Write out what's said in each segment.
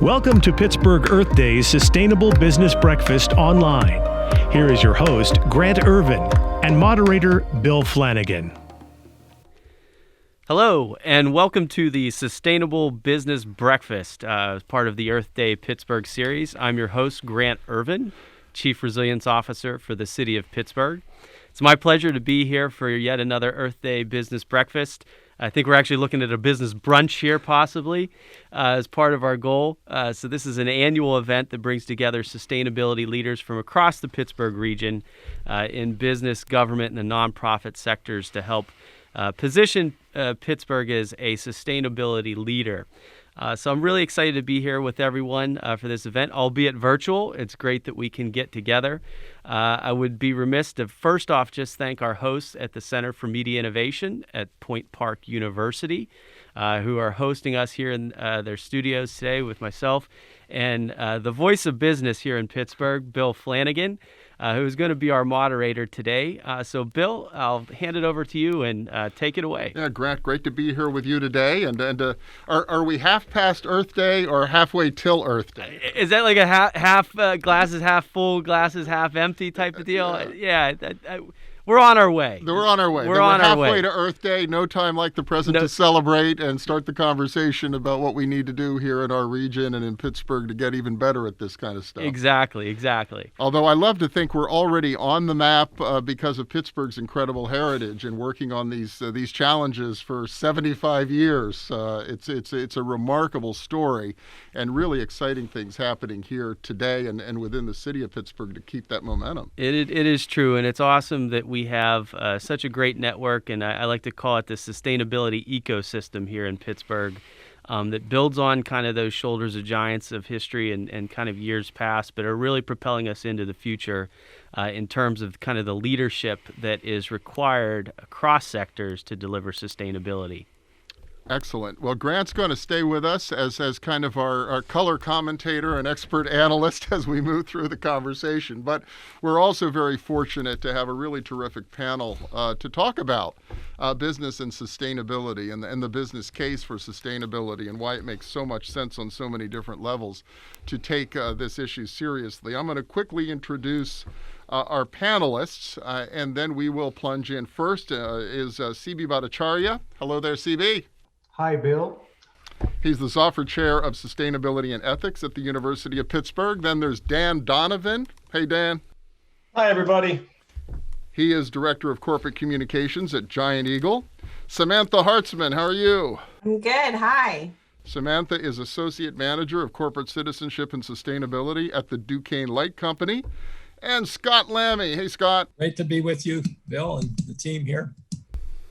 Welcome to Pittsburgh Earth Day's Sustainable Business Breakfast Online. Here is your host, Grant Irvin, and moderator, Bill Flanagan. Hello, and welcome to the Sustainable Business Breakfast, as part of the Earth Day Pittsburgh series. I'm your host, Grant Irvin, Chief Resilience Officer for the City of Pittsburgh. It's my pleasure to be here for yet another Earth Day Business Breakfast. I think we're actually looking at a business brunch here, possibly, as part of our goal. So this is an annual event that brings together sustainability leaders from across the Pittsburgh region in business, government, and the nonprofit sectors to help position Pittsburgh as a sustainability leader. So I'm really excited to be here with everyone for this event, albeit virtual. It's great that we can get together. I would be remiss to first off just thank our hosts at the Center for Media Innovation at Point Park University, who are hosting us here in their studios today with myself and the voice of business here in Pittsburgh, Bill Flanagan, who is going to be our moderator today. So, Bill, I'll hand it over to you and take it away. Yeah, Grant, great to be here with you today. And are we half past Earth Day or halfway till Earth Day? Is that like a half glasses half full, glasses half empty type of deal? Yeah, we're on our way. We're on our way. We're halfway to Earth Day. No time like the present to celebrate and start the conversation about what we need to do here in our region and in Pittsburgh to get even better at this kind of stuff. Exactly. Although I love to think we're already on the map because of Pittsburgh's incredible heritage and working on these challenges for 75 years. It's a remarkable story and really exciting things happening here today and within the city of Pittsburgh to keep that momentum. It is true, and it's awesome that we have such a great network, and I like to call it the sustainability ecosystem here in Pittsburgh that builds on kind of those shoulders of giants of history and kind of years past, but are really propelling us into the future in terms of kind of the leadership that is required across sectors to deliver sustainability. Excellent. Well, Grant's going to stay with us as kind of our color commentator and expert analyst as we move through the conversation. But we're also very fortunate to have a really terrific panel to talk about business and sustainability and the business case for sustainability and why it makes so much sense on so many different levels to take this issue seriously. I'm going to quickly introduce our panelists, and then we will plunge in. First is CB Bhattacharya. Hello there, CB. Hi, Bill. He's the Zoffer Chair of Sustainability and Ethics at the University of Pittsburgh. Then there's Dan Donovan. Hey, Dan. Hi, everybody. He is Director of Corporate Communications at Giant Eagle. Samantha Hartzman, how are you? I'm good. Hi. Samantha is Associate Manager of Corporate Citizenship and Sustainability at the Duquesne Light Company. And Scott Lammy. Hey, Scott. Great to be with you, Bill, and the team here.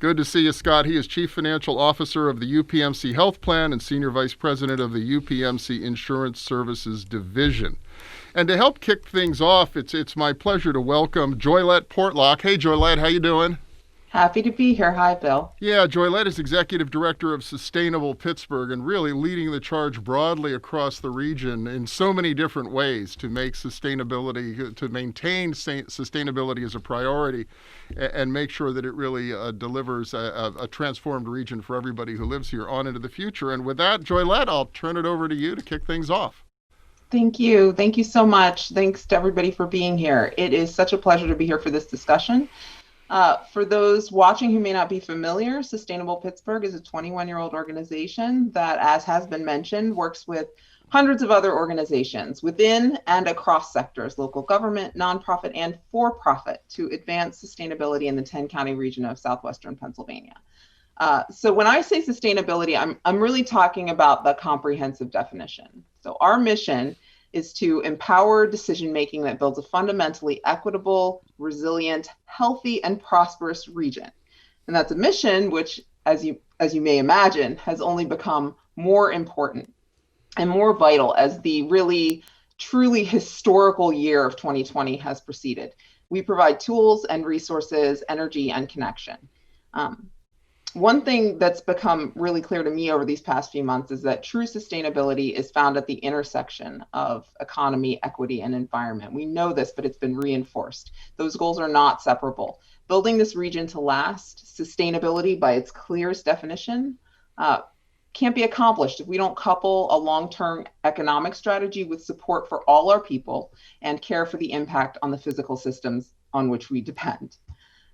Good to see you, Scott. He is Chief Financial Officer of the UPMC Health Plan and Senior Vice President of the UPMC Insurance Services Division. And to help kick things off, it's my pleasure to welcome Joylette Portlock. Hey, Joylette, how you doing? Happy to be here. Hi, Bill. Yeah, Joylette is Executive Director of Sustainable Pittsburgh and really leading the charge broadly across the region in so many different ways to make sustainability, to maintain sustainability as a priority and make sure that it really delivers a transformed region for everybody who lives here on into the future. And with that, Joylette, I'll turn it over to you to kick things off. Thank you. Thank you so much. Thanks to everybody for being here. It is such a pleasure to be here for this discussion. For those watching who may not be familiar, Sustainable Pittsburgh is a 21-year-old organization that, as has been mentioned, works with hundreds of other organizations within and across sectors, local government, nonprofit, and for-profit, to advance sustainability in the 10-county region of southwestern Pennsylvania. So when I say sustainability, I'm really talking about the comprehensive definition. So our mission is to empower decision-making that builds a fundamentally equitable, resilient, healthy, and prosperous region. And that's a mission which, as you may imagine, has only become more important and more vital as the really, truly historical year of 2020 has proceeded. We provide tools and resources, energy, and connection. One thing that's become really clear to me over these past few months is that true sustainability is found at the intersection of economy, equity, and environment. We know this, but it's been reinforced. Those goals are not separable. Building this region to last, sustainability by its clearest definition can't be accomplished if we don't couple a long-term economic strategy with support for all our people and care for the impact on the physical systems on which we depend.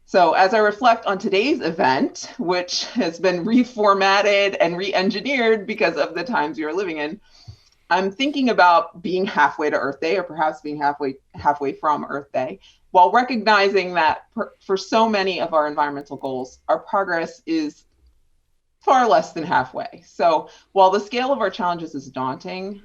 So as I reflect on today's event, which has been reformatted and re-engineered because of the times we are living in, I'm thinking about being halfway to Earth Day, or perhaps being halfway from Earth Day, while recognizing that for so many of our environmental goals, our progress is far less than halfway. So while the scale of our challenges is daunting,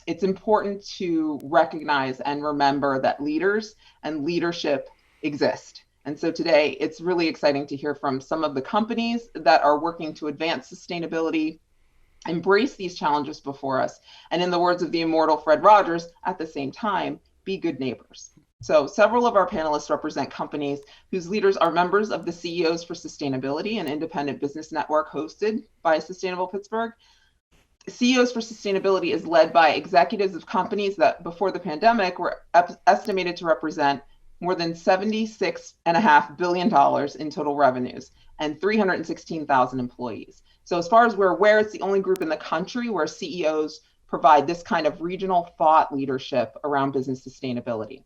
it's important to recognize and remember that leaders and leadership exist. And so today, it's really exciting to hear from some of the companies that are working to advance sustainability, embrace these challenges before us, and in the words of the immortal Fred Rogers, at the same time, be good neighbors. So several of our panelists represent companies whose leaders are members of the CEOs for Sustainability, an independent business network hosted by Sustainable Pittsburgh. CEOs for Sustainability is led by executives of companies that before the pandemic were estimated to represent more than $76.5 billion in total revenues and 316,000 employees. So as far as we're aware, it's the only group in the country where CEOs provide this kind of regional thought leadership around business sustainability.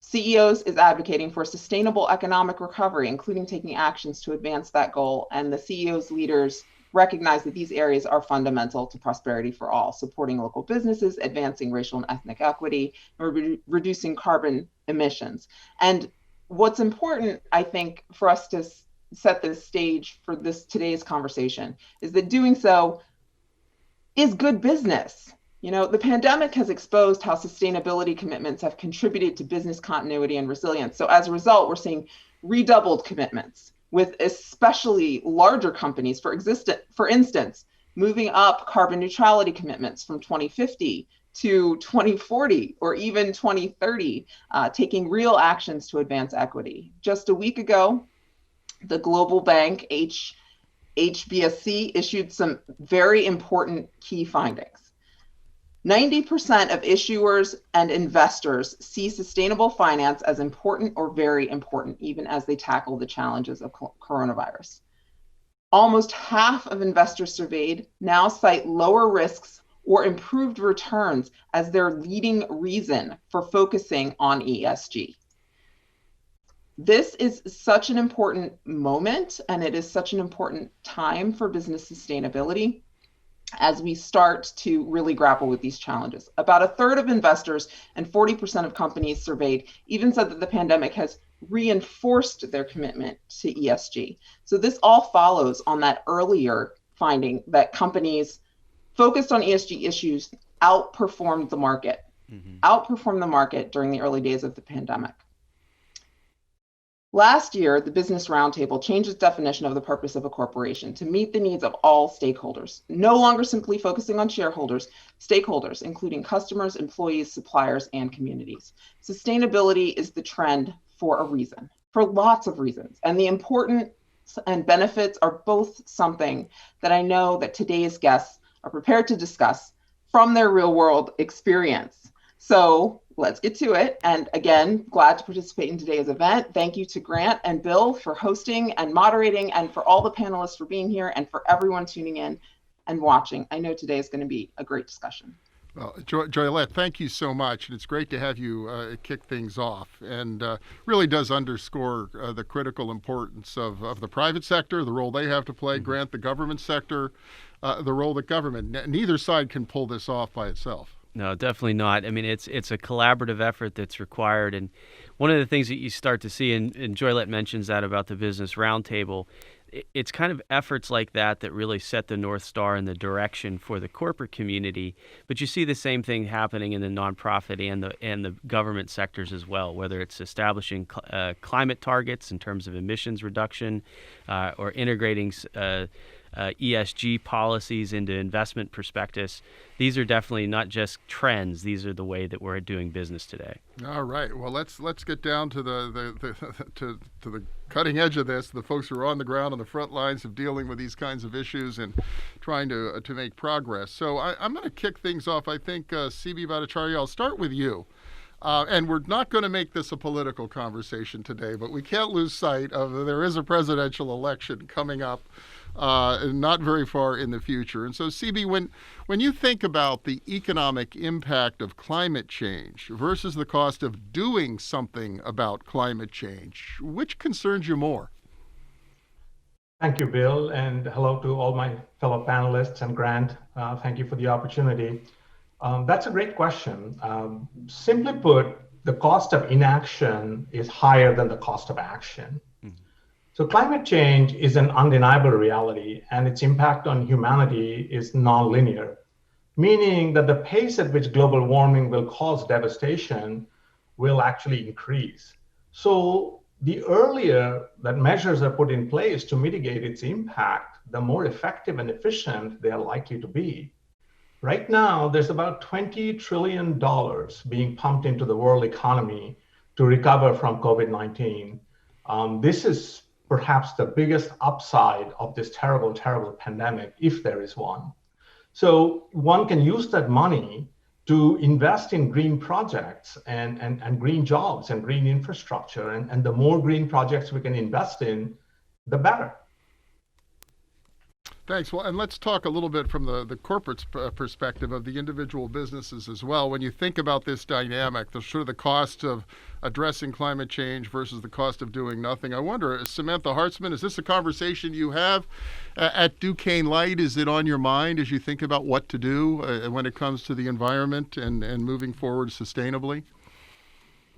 CEOs is advocating for sustainable economic recovery, including taking actions to advance that goal. And the CEOs leaders recognize that these areas are fundamental to prosperity for all, supporting local businesses, advancing racial and ethnic equity, and reducing carbon emissions. And what's important, I think, for us to set the stage for today's conversation is that doing so is good business. You know, the pandemic has exposed how sustainability commitments have contributed to business continuity and resilience. So as a result, we're seeing redoubled commitments with especially larger companies, for instance, moving up carbon neutrality commitments from 2050 to 2040 or even 2030, taking real actions to advance equity. Just a week ago, the global bank HBSC issued some very important key findings. 90% of issuers and investors see sustainable finance as important or very important, even as they tackle the challenges of coronavirus. Almost half of investors surveyed now cite lower risks or improved returns as their leading reason for focusing on ESG. This is such an important moment, and it is such an important time for business sustainability as we start to really grapple with these challenges. About a third of investors and 40% of companies surveyed even said that the pandemic has reinforced their commitment to ESG. So this all follows on that earlier finding that companies focused on ESG issues outperformed the market during the early days of the pandemic. Last year, the Business Roundtable changed its definition of the purpose of a corporation to meet the needs of all stakeholders, no longer simply focusing on shareholders, stakeholders, including customers, employees, suppliers, and communities. Sustainability is the trend for a reason, for lots of reasons. And the importance and benefits are both something that I know that today's guests are prepared to discuss from their real world experience. So let's get to it. And again, glad to participate in today's event. Thank you to Grant and Bill for hosting and moderating, and for all the panelists for being here, and for everyone tuning in and watching. I know today is going to be a great discussion. Well, Joylette, thank you so much. And it's great to have you kick things off, and really does underscore the critical importance of the private sector, the role they have to play, Grant, the government sector, the role that government, neither side can pull this off by itself. No, definitely not. I mean, it's a collaborative effort that's required. And one of the things that you start to see, and Joylette mentions that about the Business Roundtable, it's kind of efforts like that that really set the North Star and the direction for the corporate community. But you see the same thing happening in the nonprofit and the government sectors as well, whether it's establishing climate targets in terms of emissions reduction or integrating ESG policies into investment prospectus. These are definitely not just trends. These are the way that we're doing business today. All right. Well, let's get down to the cutting edge of this. The folks who are on the ground on the front lines of dealing with these kinds of issues and trying to make progress. So I'm going to kick things off. I think CB Bhattacharya, I'll start with you. And we're not going to make this a political conversation today, but we can't lose sight of there is a presidential election coming up not very far in the future. And so, CB, when you think about the economic impact of climate change versus the cost of doing something about climate change, which concerns you more? Thank you, Bill, and hello to all my fellow panelists and Grant. Thank you for the opportunity. That's a great question. Simply put, the cost of inaction is higher than the cost of action. So climate change is an undeniable reality, and its impact on humanity is nonlinear, meaning that the pace at which global warming will cause devastation will actually increase. So the earlier that measures are put in place to mitigate its impact, the more effective and efficient they are likely to be. Right now, there's about $20 trillion being pumped into the world economy to recover from COVID-19. This is perhaps the biggest upside of this terrible, terrible pandemic, if there is one. So one can use that money to invest in green projects and green jobs and green infrastructure. And the more green projects we can invest in, the better. Thanks. Well, and let's talk a little bit from the corporate perspective of the individual businesses as well. When you think about this dynamic, the sort of the cost of addressing climate change versus the cost of doing nothing, I wonder, Samantha Hartzman, is this a conversation you have at Duquesne Light? Is it on your mind as you think about what to do when it comes to the environment and moving forward sustainably?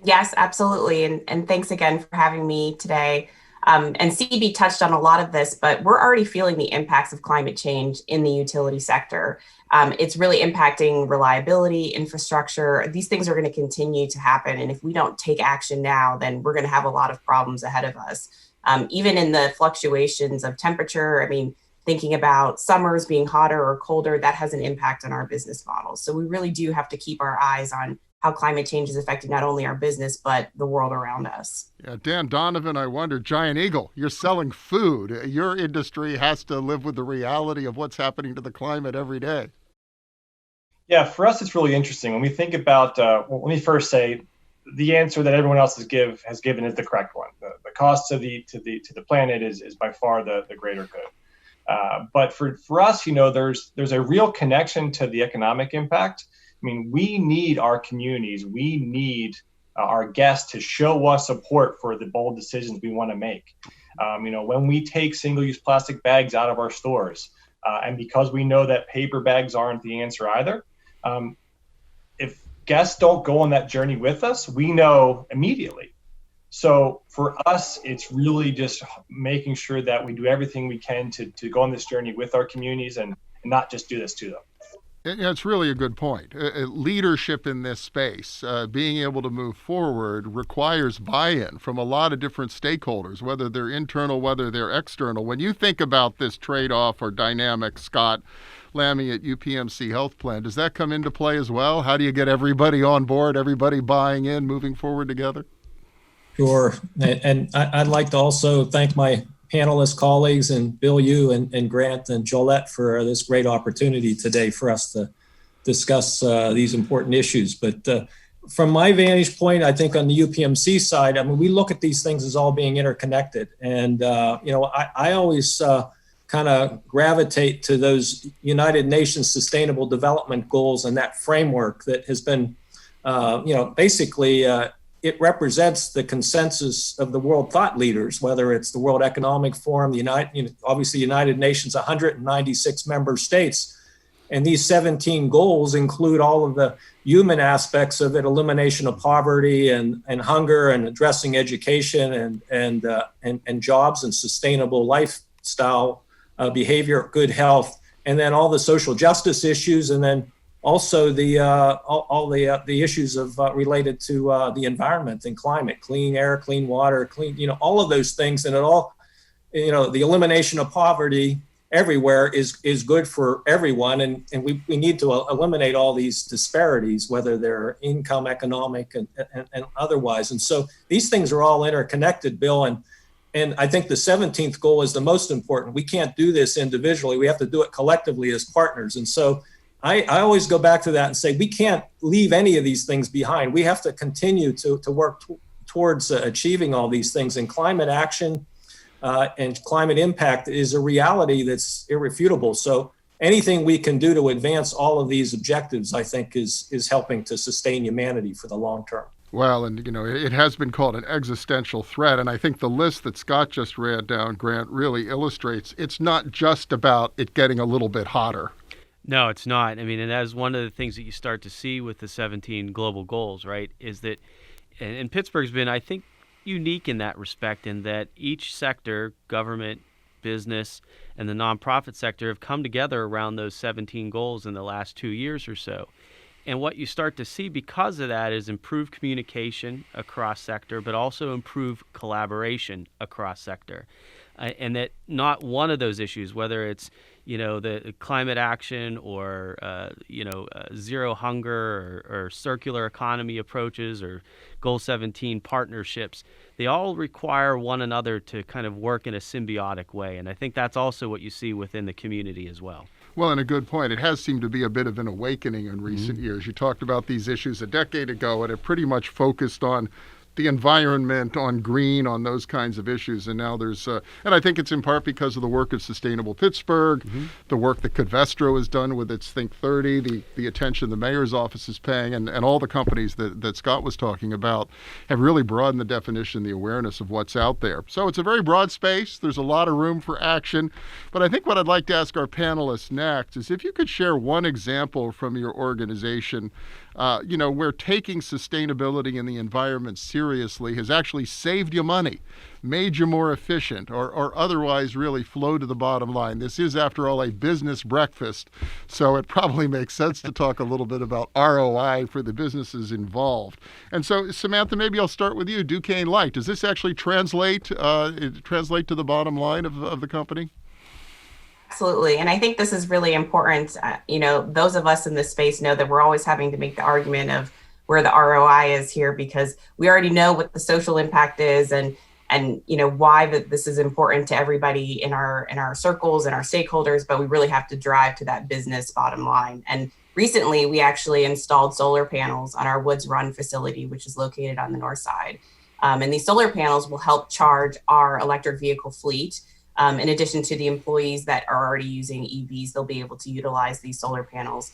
Yes, absolutely. And thanks again for having me today. And CB touched on a lot of this, but we're already feeling the impacts of climate change in the utility sector. It's really impacting reliability, infrastructure. These things are going to continue to happen. And if we don't take action now, then we're going to have a lot of problems ahead of us. Even in the fluctuations of temperature, I mean, thinking about summers being hotter or colder, that has an impact on our business models. So we really do have to keep our eyes on how climate change is affecting not only our business, but the world around us. Yeah, Dan Donovan, I wonder, Giant Eagle, you're selling food. Your industry has to live with the reality of what's happening to the climate every day. Yeah, for us, it's really interesting. When we think about, well, let me first say, the answer that everyone else has given is the correct one. The cost to the planet is by far the greater good. But for us, there's a real connection to the economic impact. I mean, we need our communities, we need our guests to show us support for the bold decisions we want to make. When we take single-use plastic bags out of our stores, and because we know that paper bags aren't the answer either, if guests don't go on that journey with us, we know immediately. So for us, it's really just making sure that we do everything we can to go on this journey with our communities and not just do this to them. It's really a good point. Leadership in this space, being able to move forward, requires buy-in from a lot of different stakeholders, whether they're internal, whether they're external. When you think about this trade-off or dynamic, Scott Lammy at UPMC Health Plan, does that come into play as well? How do you get everybody on board, everybody buying in, moving forward together? Sure. And I'd like to also thank my panelist colleagues and Bill, you and Grant and Jolette for this great opportunity today for us to discuss these important issues. But from my vantage point, I think on the UPMC side, I mean, we look at these things as all being interconnected. And, I always kind of gravitate to those United Nations Sustainable Development Goals and that framework that has been, basically it represents the consensus of the world thought leaders, whether it's the World Economic Forum, obviously United Nations, 196 member states. And these 17 goals include all of the human aspects of it, elimination of poverty and hunger, and addressing education and jobs and sustainable lifestyle behavior, good health, and then all the social justice issues, and then also all the issues of related to the environment and climate, clean air, clean water, clean, all of those things. And it all, the elimination of poverty everywhere is good for everyone. And we need to eliminate all these disparities, whether they're income, economic, and otherwise. And so these things are all interconnected, Bill. And I think the 17th goal is the most important. We can't do this individually. We have to do it collectively as partners. And so I always go back to that and say, we can't leave any of these things behind. We have to continue to work towards achieving all these things. And climate action, and climate impact is a reality that's irrefutable. So anything we can do to advance all of these objectives, I think, is helping to sustain humanity for the long term. Well, and it has been called an existential threat, and I think the list that Scott just read down, Grant, really illustrates it's not just about it getting a little bit hotter. No, it's not. I mean, and that is one of the things that you start to see with the 17 global goals, right? Is that, and Pittsburgh's been, I think, unique in that respect, in that each sector, government, business, and the nonprofit sector, have come together around those 17 goals in the last 2 years or so. And what you start to see because of that is improved communication across sector, but also improved collaboration across sector. And that not one of those issues, whether it's, the climate action or, zero hunger or circular economy approaches or Goal 17 partnerships, they all require one another to kind of work in a symbiotic way. And I think that's also what you see within the community as well. Well, and a good point. It has seemed to be a bit of an awakening in recent years. You talked about these issues a decade ago, and it pretty much focused on the environment, on green, on those kinds of issues. And now there's, and I think it's in part because of the work of Sustainable Pittsburgh, the work that Covestro has done with its Think 30, the attention the mayor's office is paying, and all the companies that Scott was talking about have really broadened the definition, the awareness of what's out there. So it's a very broad space. There's a lot of room for action. But I think what I'd like to ask our panelists next is if you could share one example from your organization where taking sustainability and the environment seriously has actually saved you money, made you more efficient, or otherwise really flow to the bottom line. This is, after all, a business breakfast, so it probably makes sense to talk a little bit about ROI for the businesses involved. And so, Samantha, maybe I'll start with you. Duquesne Light, does this actually translate to the bottom line of the company? Absolutely. And I think this is really important. Those of us in this space know that we're always having to make the argument of where the ROI is here, because we already know what the social impact is and why this is important to everybody in our circles and our stakeholders, but we really have to drive to that business bottom line. And recently we actually installed solar panels on our Woods Run facility, which is located on the north side. And these solar panels will help charge our electric vehicle fleet. In addition to the employees that are already using EVs, they'll be able to utilize these solar panels.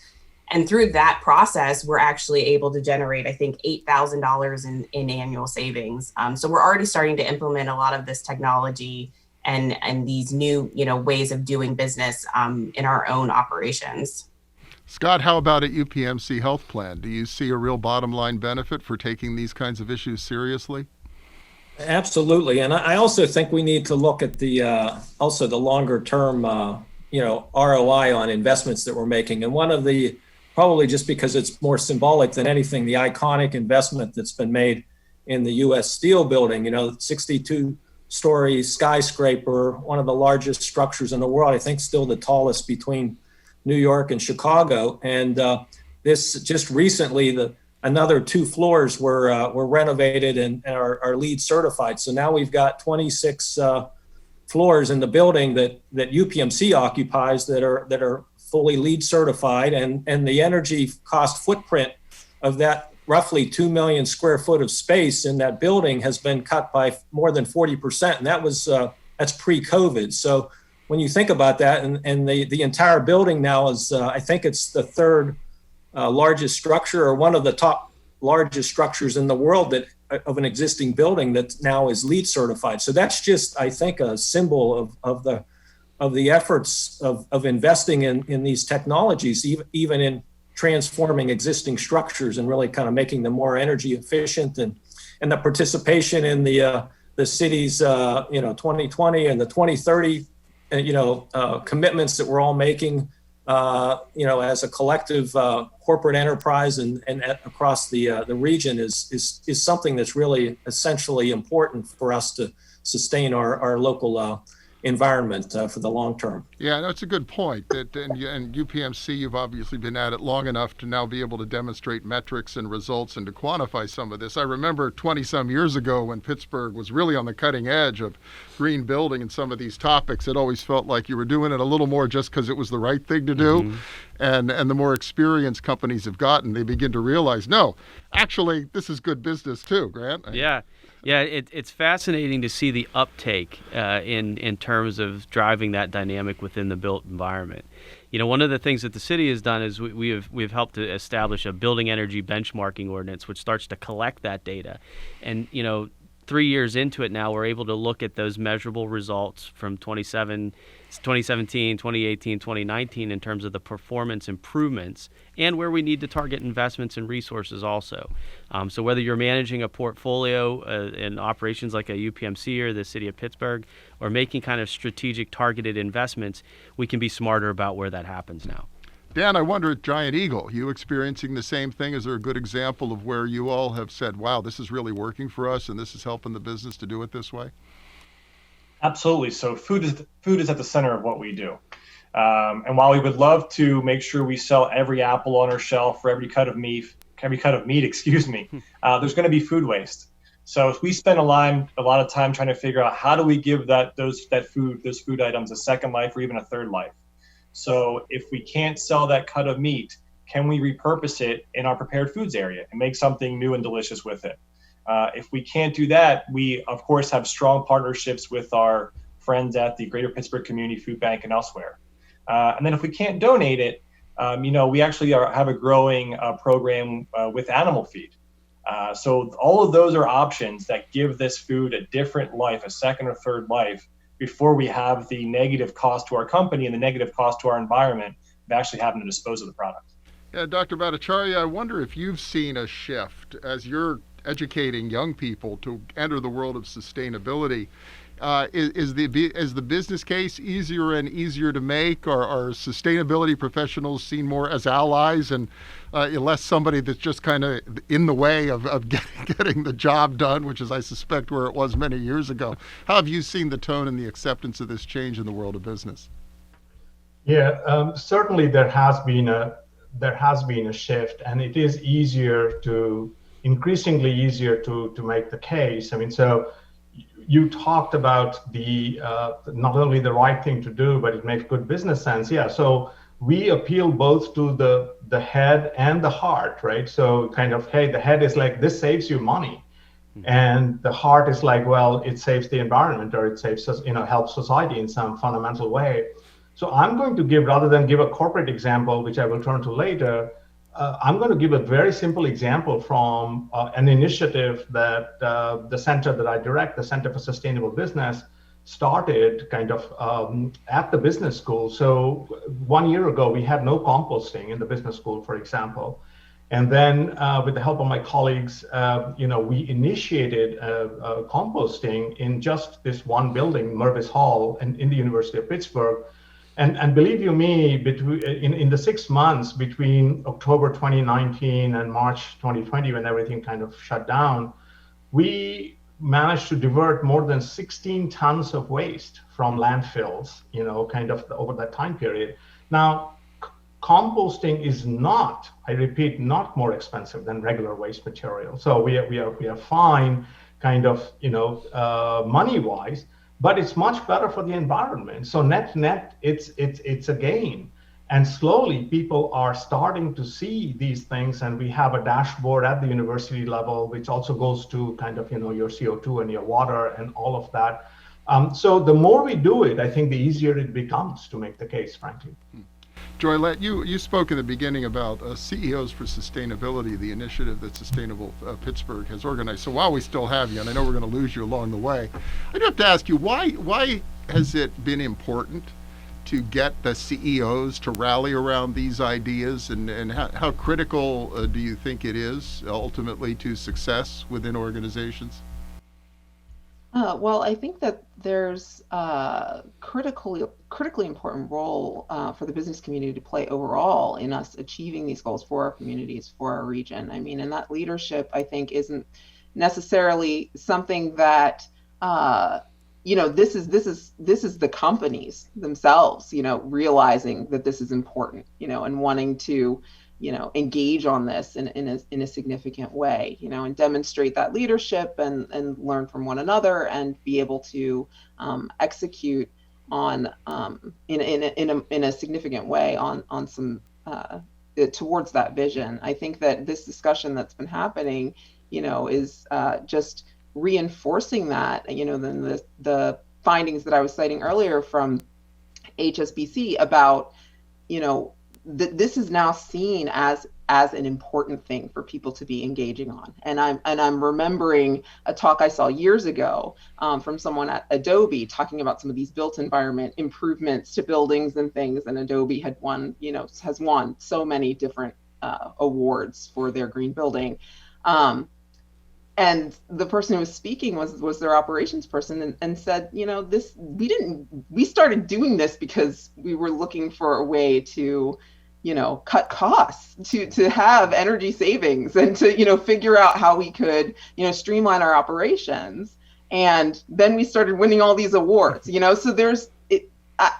And through that process, we're actually able to generate, I think, $8,000 in annual savings. So we're already starting to implement a lot of this technology and these new, ways of doing business in our own operations. Scott, how about at UPMC Health Plan? Do you see a real bottom line benefit for taking these kinds of issues seriously? Absolutely. And I also think we need to look at the longer term, ROI on investments that we're making. And one of the, probably just because it's more symbolic than anything, the iconic investment that's been made in the U.S. Steel building, 62-story skyscraper, one of the largest structures in the world, I think still the tallest between New York and Chicago. And this just recently, another 2 floors were renovated and are LEED certified. So now we've got 26 floors in the building that UPMC occupies that are fully LEED certified, and the energy cost footprint of that roughly 2 million square foot of space in that building has been cut by more than 40%, and that's pre-COVID. So when you think about that, and the entire building now is, I think it's the third largest structure, or one of the top largest structures in the world of an existing building that now is LEED certified. So that's just, I think, a symbol of the efforts of investing in these technologies, even in transforming existing structures and really kind of making them more energy efficient, and the participation in the city's 2020 and the 2030 commitments that we're all making as a collective corporate enterprise and across the region is something that's really essentially important for us to sustain our local environment for the long term. Yeah, that's a good point. And UPMC, you've obviously been at it long enough to now be able to demonstrate metrics and results and to quantify some of this. I remember 20-some years ago when Pittsburgh was really on the cutting edge of green building and some of these topics, it always felt like you were doing it a little more just because it was the right thing to do. Mm-hmm. And the more experienced companies have gotten, they begin to realize, no, actually, this is good business too, Grant. Yeah. Yeah, it's fascinating to see the uptake in terms of driving that dynamic within the built environment. One of the things that the city has done is we've helped to establish a building energy benchmarking ordinance, which starts to collect that data. And 3 years into it now, we're able to look at those measurable results from 2017, 2018, 2019 in terms of the performance improvements and where we need to target investments and resources also. So whether you're managing a portfolio in operations like a UPMC or the city of Pittsburgh, or making kind of strategic targeted investments, we can be smarter about where that happens now. Dan, I wonder at Giant Eagle, you experiencing the same thing? Is there a good example of where you all have said, wow, this is really working for us and this is helping the business to do it this way? Absolutely. So food is at the center of what we do. And while we would love to make sure we sell every apple on our shelf for every cut of meat, there's going to be food waste. So we spend a lot of time trying to figure out how do we give those food items a second life or even a third life. So if we can't sell that cut of meat, can we repurpose it in our prepared foods area and make something new and delicious with it? If we can't do that, we, of course, have strong partnerships with our friends at the Greater Pittsburgh Community Food Bank and elsewhere. And then if we can't donate it, we actually have a growing program with animal feed. So all of those are options that give this food a different life, a second or third life, before we have the negative cost to our company and the negative cost to our environment of actually having to dispose of the product. Yeah, Dr. Bhattacharya, I wonder if you've seen a shift as you're educating young people to enter the world of sustainability. Is the business case easier and easier to make? Or are sustainability professionals seen more as allies and less somebody that's just kind of in the way of getting the job done, which is, I suspect, where it was many years ago? How have you seen the tone and the acceptance of this change in the world of business? Yeah, certainly there has been a shift, and it is increasingly easier to make the case. I mean, so you talked about the not only the right thing to do, but it makes good business sense. Yeah, so we appeal both to the head and the heart, right? So kind of, hey, the head is like, this saves you money. And the heart is like, well, it saves the environment, or it saves us, helps society in some fundamental way. So I'm going to give, rather than give a corporate example, which I will turn to later, I'm going to give a very simple example from an initiative that the center that I direct, the Center for Sustainable Business, started kind of at the business school. So 1 year ago, we had no composting in the business school, for example. And then with the help of my colleagues, we initiated composting in just this one building, Mervis Hall, in the University of Pittsburgh. And believe you me, in the 6 months between October 2019 and March 2020, when everything kind of shut down, we managed to divert more than 16 tons of waste from landfills, kind of over that time period. Now, composting is not, I repeat, not more expensive than regular waste material. So we are fine, kind of, money-wise. But it's much better for the environment. So net, it's a gain. And slowly people are starting to see these things. And we have a dashboard at the university level, which also goes to kind of, your CO2 and your water and all of that. So the more we do it, I think the easier it becomes to make the case, frankly. Joylette, you spoke in the beginning about CEOs for Sustainability, the initiative that Sustainable Pittsburgh has organized. So while we still have you, and I know we're going to lose you along the way, I do have to ask you, why has it been important to get the CEOs to rally around these ideas, and how critical do you think it is ultimately to success within organizations? Well, I think that there's a critically important role for the business community to play overall in us achieving these goals for our communities, for our region. I mean, and that leadership, I think, isn't necessarily something that this is the companies themselves, realizing that this is important, and wanting to engage on this in a significant way, and demonstrate that leadership and learn from one another and be able to execute on in a significant way on some towards that vision. I think that this discussion that's been happening, is just reinforcing that, then the findings that I was citing earlier from HSBC about, this is now seen as an important thing for people to be engaging on. And I'm remembering a talk I saw years ago from someone at Adobe talking about some of these built environment improvements to buildings and things. And Adobe has won so many different awards for their green building. And the person who was speaking was their operations person, and said, we started doing this because we were looking for a way to, cut costs, to have energy savings, and to, figure out how we could, streamline our operations. And then we started winning all these awards, so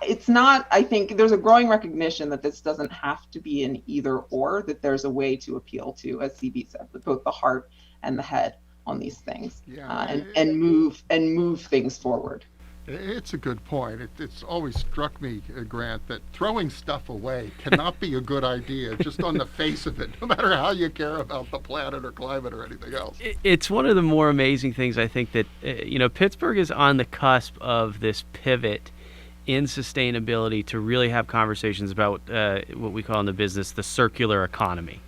it's not, I think there's a growing recognition that this doesn't have to be an either or, that there's a way to appeal to, as CB said, with both the heart and the head on these things, and move things forward. It's a good point. It's always struck me, Grant, that throwing stuff away cannot be a good idea just on the face of it, no matter how you care about the planet or climate or anything else. It's one of the more amazing things, I think, that Pittsburgh is on the cusp of this pivot in sustainability to really have conversations about what we call in the business the circular economy.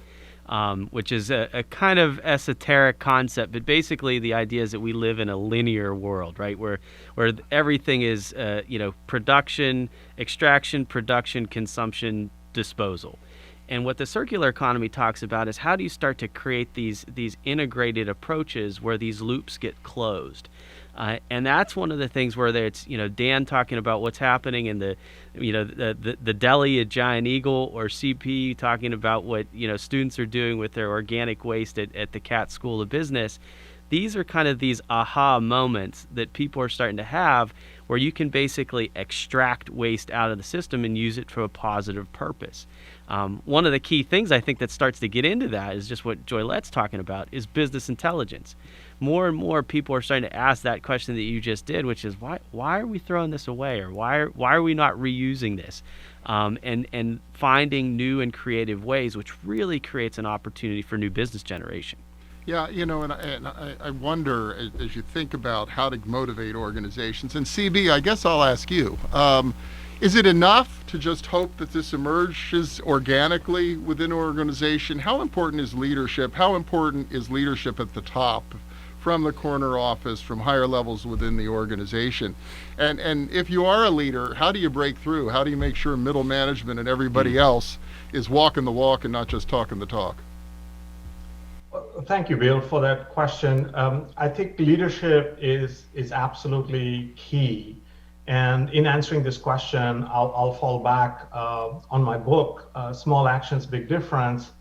Which is a kind of esoteric concept, but basically the idea is that we live in a linear world, right? Where everything is, production, extraction, production, consumption, disposal. And what the circular economy talks about is how do you start to create these integrated approaches where these loops get closed. And that's one of the things where it's, Dan talking about what's happening in the deli at Giant Eagle, or CP talking about what, students are doing with their organic waste at the Cat School of Business. These are kind of these aha moments that people are starting to have where you can basically extract waste out of the system and use it for a positive purpose. One of the key things I think that starts to get into that is just what Joylette's talking about, is business intelligence. More and more people are starting to ask that question that you just did, which is why are we throwing this away, or why are we not reusing this, and finding new and creative ways, which really creates an opportunity for new business generation. Yeah, and I wonder, as you think about how to motivate organizations, and CB, I guess I'll ask you, is it enough to just hope that this emerges organically within an organization? How important is leadership? How important is leadership at the top, from the corner office, from higher levels within the organization? And if you are a leader, how do you break through? How do you make sure middle management and everybody else is walking the walk and not just talking the talk? Thank you, Bill, for that question. I think leadership is absolutely key. And in answering this question, I'll fall back on my book, Small Actions, Big Difference,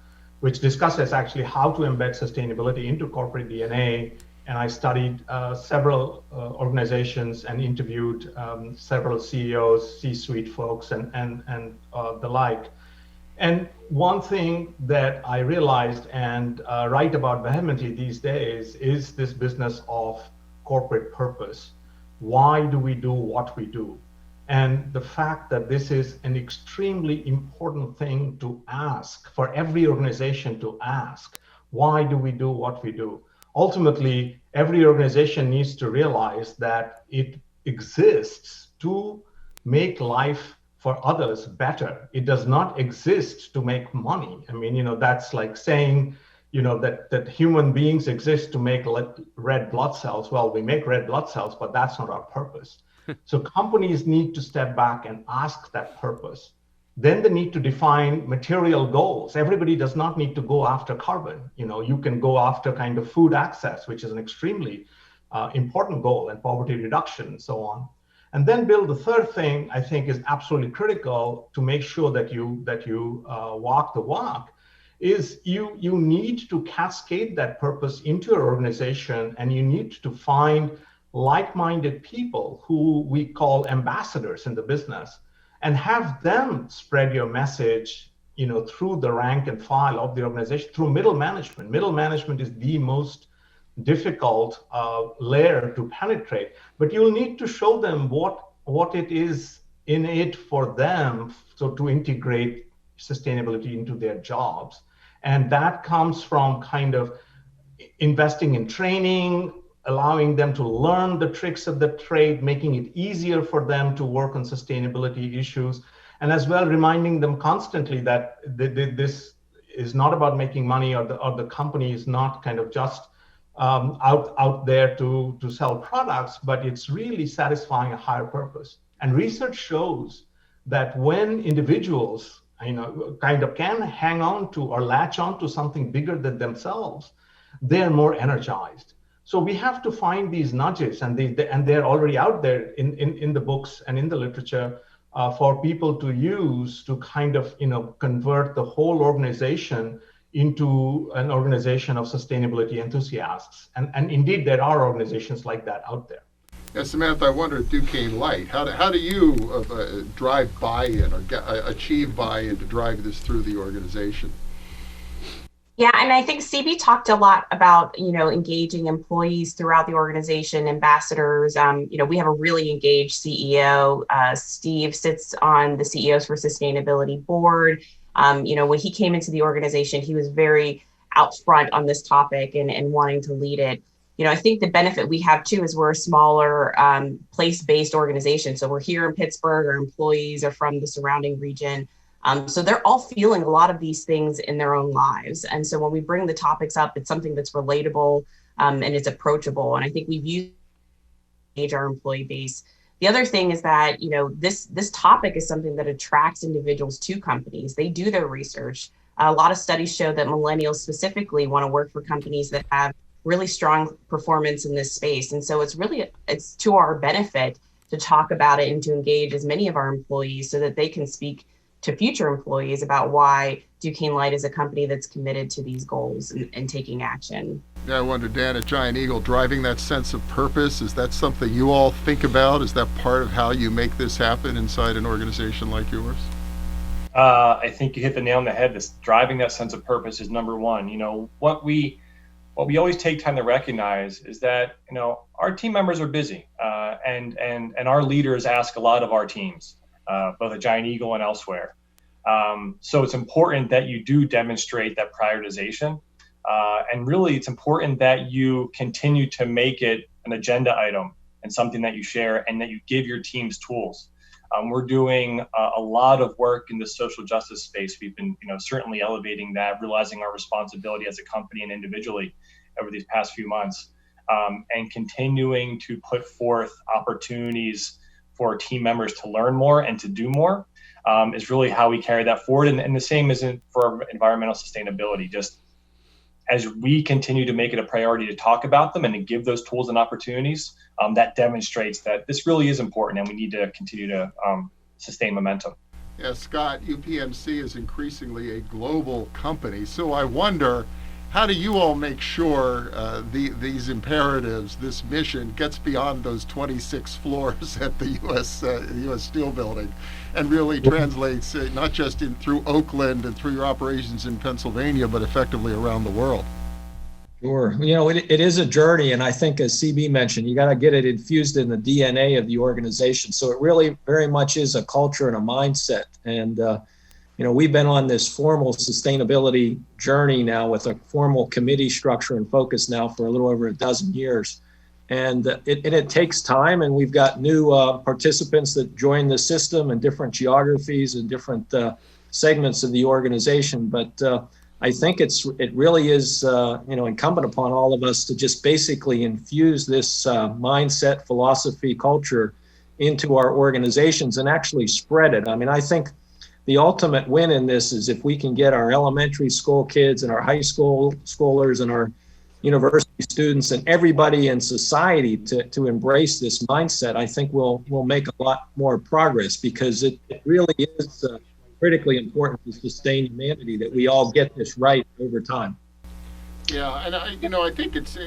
which discusses actually how to embed sustainability into corporate DNA. And I studied several organizations and interviewed several CEOs, C-suite folks, and the like. And one thing that I realized and write about vehemently these days is this business of corporate purpose. Why do we do what we do? And the fact that this is an extremely important thing to ask, for every organization to ask, why do we do what we do? Ultimately, every organization needs to realize that it exists to make life for others better. It does not exist to make money. I mean, that's like saying, that human beings exist to make red blood cells. Well, we make red blood cells, but that's not our purpose. So companies need to step back and ask that purpose. Then they need to define material goals. Everybody does not need to go after carbon. You can go after kind of food access, which is an extremely important goal, and poverty reduction and so on. And then, Bill, the third thing I think is absolutely critical to make sure that you walk the walk is you need to cascade that purpose into your organization, and you need to find like-minded people who we call ambassadors in the business, and have them spread your message, through the rank and file of the organization, through middle management. Middle management is the most difficult layer to penetrate, but you'll need to show them what it is in it for them, so to integrate sustainability into their jobs. And that comes from kind of investing in training, allowing them to learn the tricks of the trade, making it easier for them to work on sustainability issues, and as well reminding them constantly that this is not about making money, or the company is not kind of just out there to sell products, but it's really satisfying a higher purpose. And research shows that when individuals kind of can hang on to or latch on to something bigger than themselves, they're more energized. So we have to find these nudges, and they're already out there in the books and in the literature for people to use to kind of convert the whole organization into an organization of sustainability enthusiasts. And indeed, there are organizations like that out there. Yeah, Samantha, I wonder at Duquesne Light, how do you drive buy-in or achieve buy-in to drive this through the organization? Yeah, and I think CB talked a lot about, engaging employees throughout the organization, ambassadors. We have a really engaged CEO. Steve sits on the CEOs for Sustainability board. When he came into the organization, he was very out front on this topic and wanting to lead it. I think the benefit we have too is we're a smaller place-based organization. So we're here in Pittsburgh, our employees are from the surrounding region. So they're all feeling a lot of these things in their own lives. And so when we bring the topics up, it's something that's relatable and it's approachable. And I think we've used to engage our employee base. The other thing is that, this topic is something that attracts individuals to companies. They do their research. A lot of studies show that millennials specifically want to work for companies that have really strong performance in this space. And so it's to our benefit to talk about it and to engage as many of our employees so that they can speak to future employees about why Duquesne Light is a company that's committed to these goals and taking action. Yeah, I wonder, Dan, at Giant Eagle, driving that sense of purpose, is that something you all think about? Is that part of how you make this happen inside an organization like yours? I think you hit the nail on the head. This driving that sense of purpose is number one. What we always take time to recognize is that, our team members are busy and our leaders ask a lot of our teams. Both at Giant Eagle and elsewhere. So it's important that you do demonstrate that prioritization. And really, it's important that you continue to make it an agenda item and something that you share and that you give your teams tools. We're doing a lot of work in the social justice space. We've been, certainly elevating that, realizing our responsibility as a company and individually over these past few months, and continuing to put forth opportunities for team members to learn more and to do more is really how we carry that forward. And the same is for environmental sustainability. Just as we continue to make it a priority to talk about them and to give those tools and opportunities, that demonstrates that this really is important and we need to continue to sustain momentum. Yeah, Scott, UPMC is increasingly a global company. So I wonder, how do you all make sure these imperatives, this mission, gets beyond those 26 floors at the U.S. Steel Building and really translates not just through Oakland and through your operations in Pennsylvania, but effectively around the world? Sure. It is a journey. And I think, as CB mentioned, you got to get it infused in the DNA of the organization. So it really very much is a culture and a mindset. And we've been on this formal sustainability journey now with a formal committee structure and focus now for a little over a dozen years. And it takes time, and we've got new participants that join the system in different geographies and different segments of the organization. But I think it really is incumbent upon all of us to just basically infuse this mindset, philosophy, culture into our organizations and actually spread it. I mean, I think the ultimate win in this is if we can get our elementary school kids and our high school schoolers and our university students and everybody in society to embrace this mindset. I think we'll make a lot more progress, because it really is critically important to sustain humanity that we all get this right over time. Yeah, and I think it's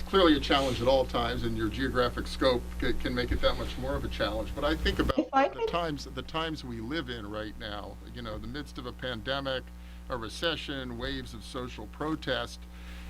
clearly a challenge at all times, and your geographic scope can make it that much more of a challenge. But I think about the times we live in right now. The midst of a pandemic, a recession, waves of social protest,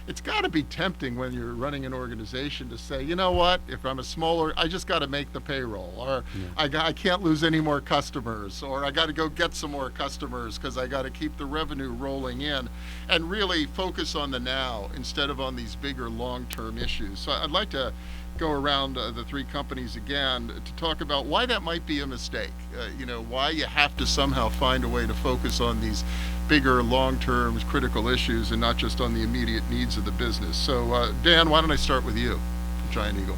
it's got to be tempting when you're running an organization to say, you know what, if I'm a smaller, I just got to make the payroll, or I can't lose any more customers, or I got to go get some more customers because I got to keep the revenue rolling in, and really focus on the now instead of on these bigger long-term issues. So I'd like to go around the three companies again to talk about why that might be a mistake. Why you have to somehow find a way to focus on these bigger, long-term, critical issues and not just on the immediate needs of the business. So, Dan, why don't I start with you from Giant Eagle?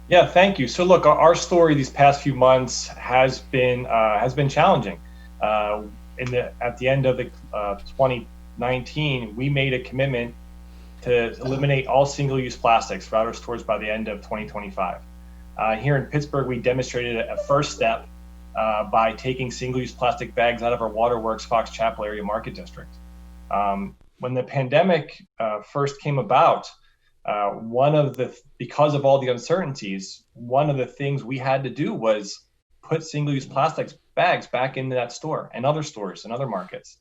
Yeah, thank you. So, look, our story these past few months has been challenging. At the end of 2019, we made a commitment to eliminate all single-use plastics throughout our stores by the end of 2025. Here in Pittsburgh, we demonstrated a first step by taking single-use plastic bags out of our Waterworks Fox Chapel area market district. When the pandemic first came about, because of all the uncertainties, one of the things we had to do was put single-use plastic bags back into that store and other stores and other markets.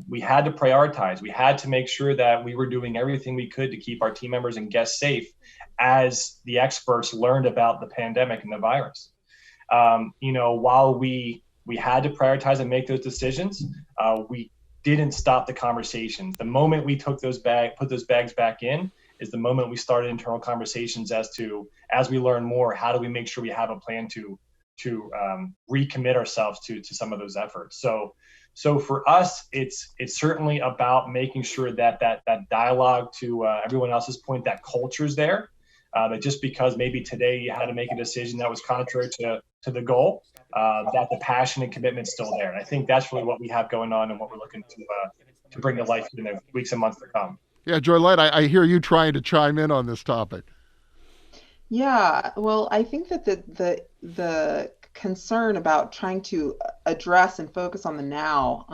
We had to prioritize. We had to make sure that we were doing everything we could to keep our team members and guests safe as the experts learned about the pandemic and the virus. While we had to prioritize and make those decisions, we didn't stop the conversations. The moment we put those bags back in is the moment we started internal conversations as we learn more, how do we make sure we have a plan to recommit ourselves to some of those efforts. So for us, it's certainly about making sure that dialogue, to everyone else's point, that culture's there. That just because maybe today you had to make a decision that was contrary to the goal, that the passion and commitment's still there. And I think that's really what we have going on and what we're looking to bring to life in the weeks and months to come. Yeah, Joylette, I hear you trying to chime in on this topic. Yeah, well, I think that the concern about trying to address and focus on the now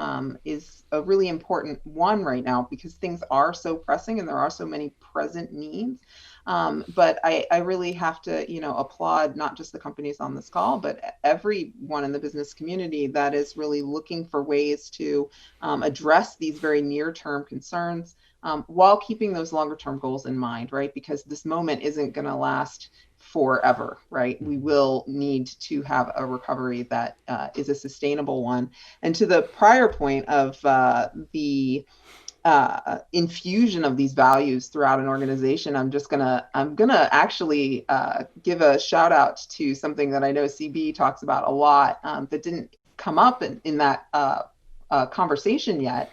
is a really important one right now, because things are so pressing and there are so many present needs. But I really have to, applaud not just the companies on this call, but everyone in the business community that is really looking for ways to address these very near-term concerns while keeping those longer-term goals in mind, right? Because this moment isn't going to last forever, right? We will need to have a recovery that is a sustainable one. And to the prior point of the infusion of these values throughout an organization, I'm gonna actually give a shout out to something that I know CB talks about a lot that didn't come up in that conversation yet,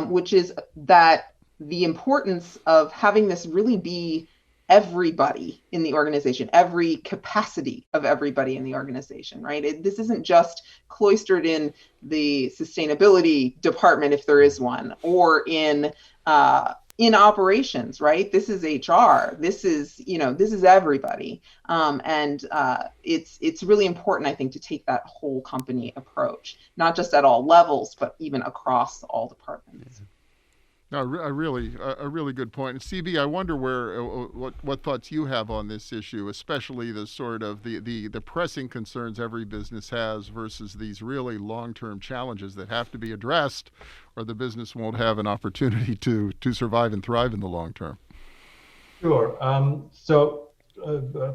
which is that the importance of having this really be everybody in the organization, every capacity of everybody in the organization, right? This isn't just cloistered in the sustainability department, if there is one, or in operations, right? This is HR. This is everybody. And it's really important, I think, to take that whole company approach, not just at all levels, but even across all departments. No, a really good point. And CB, I wonder what thoughts you have on this issue, especially the sort of the pressing concerns every business has versus these really long-term challenges that have to be addressed, or the business won't have an opportunity to survive and thrive in the long term. Sure. So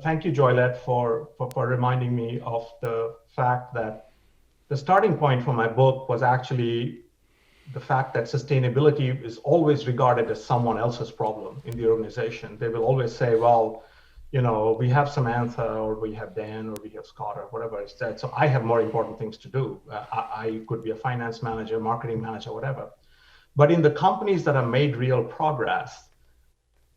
thank you, Joylette, for reminding me of the fact that the starting point for my book was actually the fact that sustainability is always regarded as someone else's problem in the organization. They will always say, well, we have Samantha, or we have Dan, or we have Scott, or whatever it's that. So I have more important things to do. I could be a finance manager, marketing manager, whatever. But in the companies that have made real progress,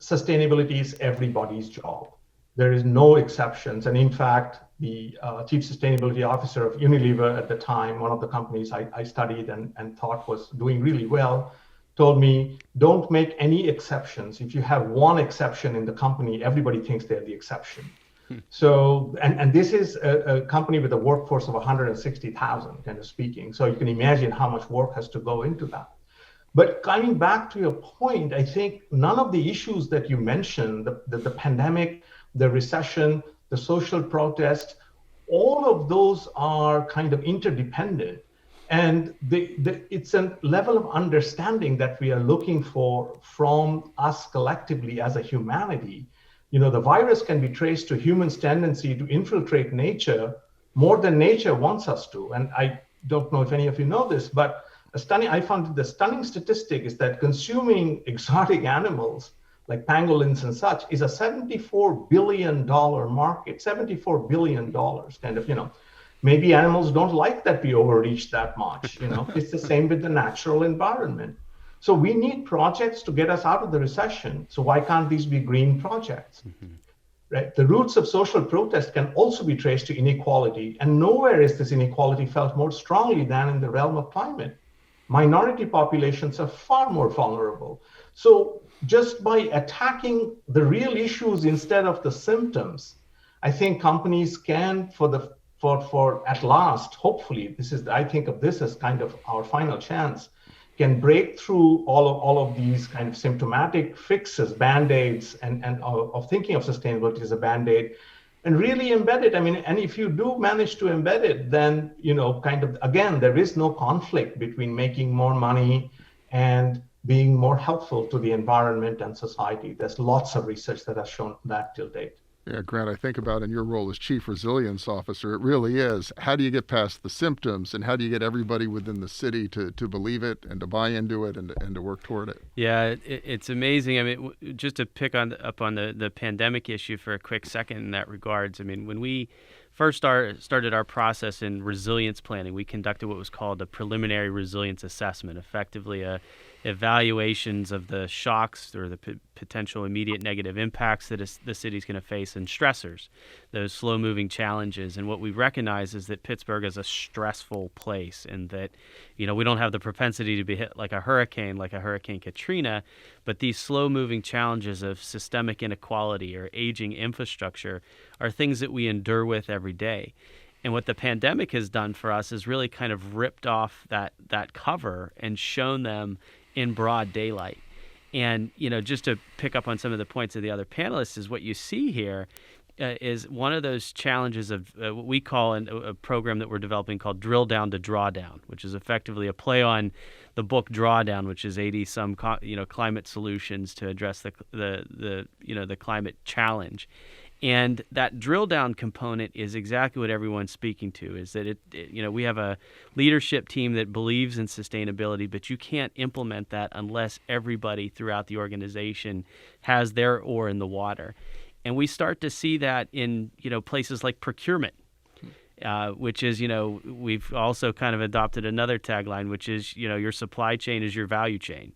sustainability is everybody's job. There is no exceptions. And in fact, the chief sustainability officer of Unilever at the time, one of the companies I studied and thought was doing really well, told me, don't make any exceptions. If you have one exception in the company, everybody thinks they're the exception. So, and this is a company with a workforce of 160,000, kind of speaking. So you can imagine how much work has to go into that. But coming back to your point, I think none of the issues that you mentioned, the pandemic, the recession, the social protest, all of those are kind of interdependent. And it's a level of understanding that we are looking for from us collectively as a humanity. The virus can be traced to humans' tendency to infiltrate nature more than nature wants us to. And I don't know if any of you know this, but I found the stunning statistic is that consuming exotic animals like pangolins and such is a $74 billion market, $74 billion kind of, maybe animals don't like that we overreach that much. It's the same with the natural environment. So we need projects to get us out of the recession. So why can't these be green projects? Mm-hmm. Right? The roots of social protest can also be traced to inequality. And nowhere is this inequality felt more strongly than in the realm of climate. Minority populations are far more vulnerable. So just by attacking the real issues instead of the symptoms, I think companies can, for at last, hopefully, I think of this as kind of our final chance, can break through all of these kind of symptomatic fixes, band-aids, and of thinking of sustainability as a band-aid, and really embed it. And if you do manage to embed it, then, kind of, again, there is no conflict between making more money and being more helpful to the environment and society. There's lots of research that has shown that till date. Yeah, Grant, I think about in your role as Chief Resilience Officer, it really is, how do you get past the symptoms and how do you get everybody within the city to believe it and to buy into it and to work toward it? Yeah, it's amazing. Just to pick up on the pandemic issue for a quick second in that regards, when we first started our process in resilience planning, we conducted what was called a preliminary resilience assessment, effectively evaluations of the shocks or the potential immediate negative impacts that the city's going to face and stressors, those slow-moving challenges. And what we recognize is that Pittsburgh is a stressful place and that, we don't have the propensity to be hit like a Hurricane Katrina, but these slow-moving challenges of systemic inequality or aging infrastructure are things that we endure with every day. And what the pandemic has done for us is really kind of ripped off that cover and shown them in broad daylight. And, just to pick up on some of the points of the other panelists, is what you see here is one of those challenges of what we call a program that we're developing called Drill Down to Drawdown, which is effectively a play on the book Drawdown, which is 80-some climate solutions to address the climate challenge. And that drill down component is exactly what everyone's speaking to, is that we have a leadership team that believes in sustainability, but you can't implement that unless everybody throughout the organization has their oar in the water. And we start to see that in, places like procurement, which is, we've also kind of adopted another tagline, which is, your supply chain is your value chain.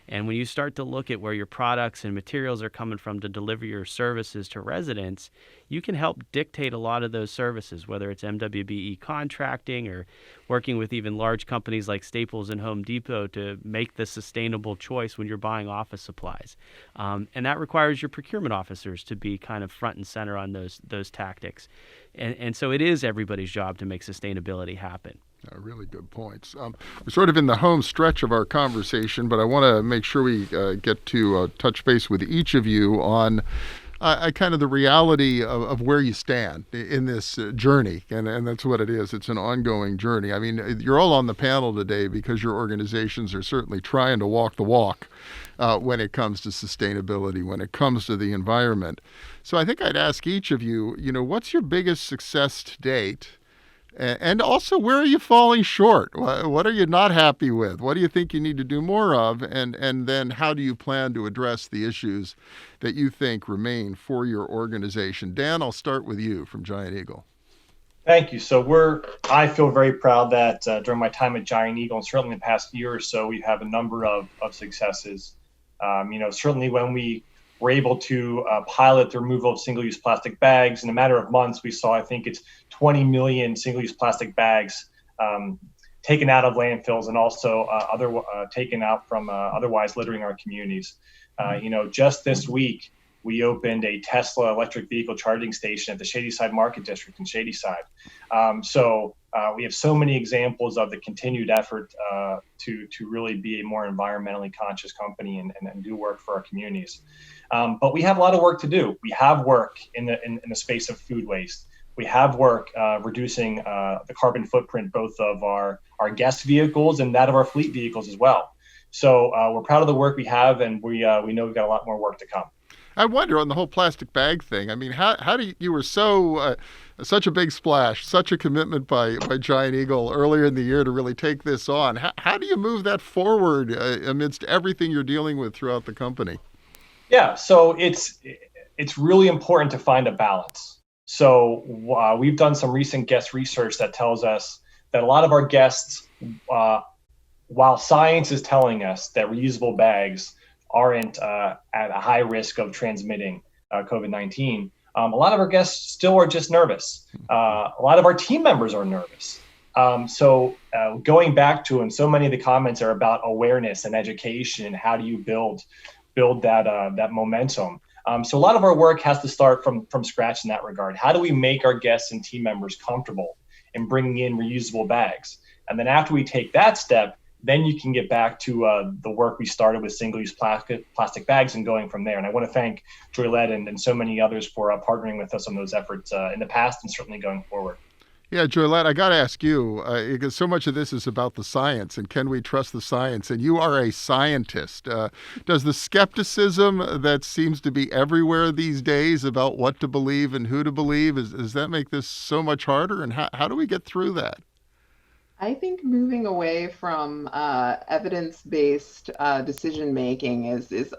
And when you start to look at where your products and materials are coming from to deliver your services to residents, you can help dictate a lot of those services, whether it's MWBE contracting or working with even large companies like Staples and Home Depot to make the sustainable choice when you're buying office supplies. And that requires your procurement officers to be kind of front and center on those tactics. And so it is everybody's job to make sustainability happen. Really good points. We're sort of in the home stretch of our conversation, but I want to make sure we get to touch base with each of you on kind of the reality of where you stand in this journey. And that's what it is. It's an ongoing journey. You're all on the panel today because your organizations are certainly trying to walk the walk when it comes to sustainability, when it comes to the environment. So I think I'd ask each of you, what's your biggest success to date? And also, where are you falling short? What are you not happy with? What do you think you need to do more of? And then how do you plan to address the issues that you think remain for your organization? Dan, I'll start with you from Giant Eagle. Thank you. So I feel very proud that during my time at Giant Eagle, and certainly in the past year or so, we have a number of successes. Certainly when we were able to pilot the removal of single-use plastic bags. In a matter of months, we saw, I think it's 20 million single-use plastic bags taken out of landfills and also taken out from otherwise littering our communities. Just this week, we opened a Tesla electric vehicle charging station at the Shadyside Market District in Shadyside. So we have so many examples of the continued effort to really be a more environmentally conscious company and do work for our communities. But we have a lot of work to do. We have work in the space of food waste. we have work reducing the carbon footprint both of our guest vehicles and that of our fleet vehicles as well. So we're proud of the work we have, and we know we've got a lot more work to come. I wonder on the whole plastic bag thing. I mean, how do you were such a big splash, such a commitment by Giant Eagle earlier in the year to really take this on. How do you move that forward amidst everything you're dealing with throughout the company? Yeah, so it's really important to find a balance. So we've done some recent guest research that tells us that a lot of our guests, while science is telling us that reusable bags aren't at a high risk of transmitting COVID-19, a lot of our guests still are just nervous. A lot of our team members are nervous. So going back to, and so many of the comments are about awareness and education. How do you build that momentum? So a lot of our work has to start from scratch in that regard. How do we make our guests and team members comfortable in bringing in reusable bags? And then after we take that step, then you can get back to the work we started with single-use plastic bags and going from there. And I want to thank Joylette and so many others for partnering with us on those efforts in the past and certainly going forward. Yeah, Joylette, I got to ask you, because so much of this is about the science and can we trust the science? And you are a scientist. Does the skepticism that seems to be everywhere these days about what to believe and who to believe, does that make this so much harder? And how do we get through that? I think moving away from evidence-based decision-making is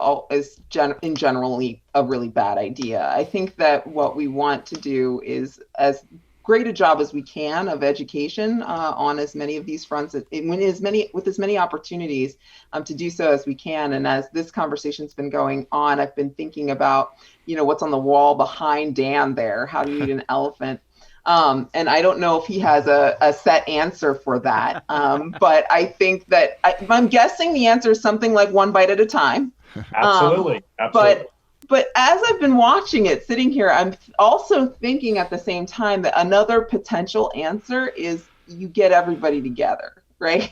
generally a really bad idea. I think that what we want to do is as great a job as we can of education on as many of these fronts, with as many opportunities to do so as we can. And as this conversation's been going on, I've been thinking about, what's on the wall behind Dan there. How do you eat an elephant? And I don't know if he has a set answer for that. But I think that I'm guessing the answer is something like one bite at a time. Absolutely. But as I've been watching it, sitting here, I'm also thinking at the same time that another potential answer is you get everybody together, right?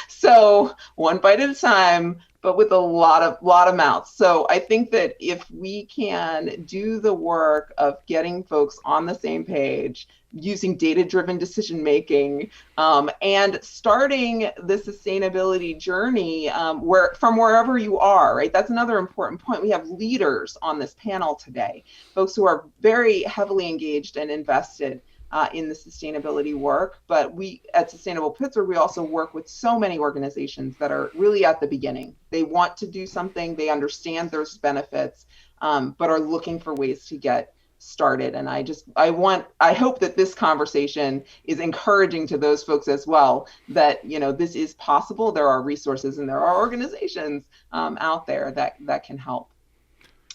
So one bite at a time, but with a lot of mouths. So I think that if we can do the work of getting folks on the same page, using data-driven decision-making, and starting the sustainability journey from wherever you are, right? That's another important point. We have leaders on this panel today, folks who are very heavily engaged and invested in the sustainability work. But we at Sustainable Pittsburgh, we also work with so many organizations that are really at the beginning. They want to do something, they understand there's benefits, but are looking for ways to get started. And I hope that this conversation is encouraging to those folks as well, that this is possible. There are resources and there are organizations out there that can help.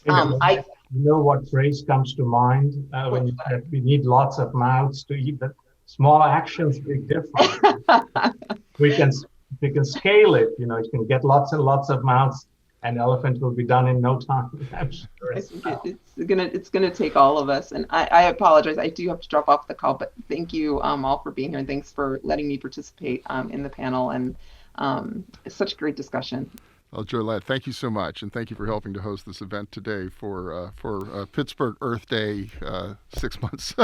You know what phrase comes to mind when you said we need lots of mouths to eat? That small actions, big difference. we can scale it. You can get lots and lots of mouths, and elephant will be done in no time. I'm sure. It's gonna take all of us. And I apologize. I do have to drop off the call, but thank you all for being here, and thanks for letting me participate in the panel. And it's such a great discussion. Well, Joylette, thank you so much, and thank you for helping to host this event today for Pittsburgh Earth Day, 6 months,